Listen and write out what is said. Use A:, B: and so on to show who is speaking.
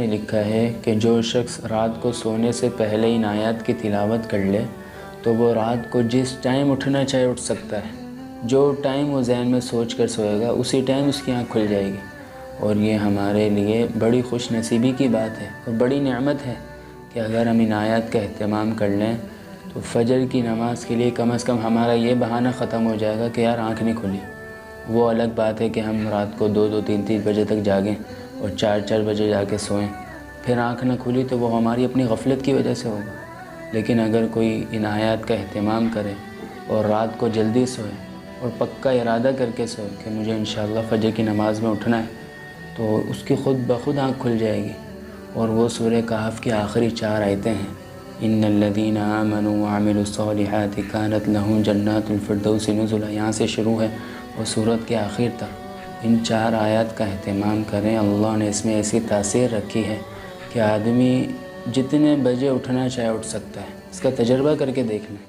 A: نے لکھا ہے کہ جو شخص رات کو سونے سے پہلے ان آیات کی تلاوت کر لے تو وہ رات کو جس ٹائم اٹھنا چاہے اٹھ سکتا ہے۔ جو ٹائم وہ ذہن میں سوچ کر سوئے گا اسی ٹائم اس کی آنکھ کھل جائے گی، اور یہ ہمارے لیے بڑی خوش نصیبی کی بات ہے اور بڑی نعمت ہے کہ اگر ہم ان آیات کا اہتمام کر لیں تو فجر کی نماز کے لیے کم از کم ہمارا یہ بہانہ ختم ہو جائے گا کہ یار آنکھ نہیں کھلی۔ وہ الگ بات ہے کہ ہم رات کو 2 3 بجے تک جاگیں اور 4 بجے جا کے سوئیں، پھر آنکھ نہ کھلی تو وہ ہماری اپنی غفلت کی وجہ سے ہوگا۔ لیکن اگر کوئی ان آیات کا اہتمام کرے اور رات کو جلدی سوئے اور پکا ارادہ کر کے سوئے کہ مجھے انشاءاللہ فجر کی نماز میں اٹھنا ہے، تو اس کی خود بخود آنکھ کھل جائے گی۔ اور وہ سورہ کہف کی آخری 4 آیتیں ہیں، ان الذین آمنوا وعملوا الصالحات كانت لهم جنات الفردوس نزلا، یہاں سے شروع ہے اور سورت کے آخر تک ان 4 آیات کا اہتمام کریں۔ اللہ نے اس میں ایسی تاثیر رکھی ہے کہ آدمی جتنے بجے اٹھنا چاہے اٹھ سکتا ہے، اس کا تجربہ کر کے دیکھ لیں۔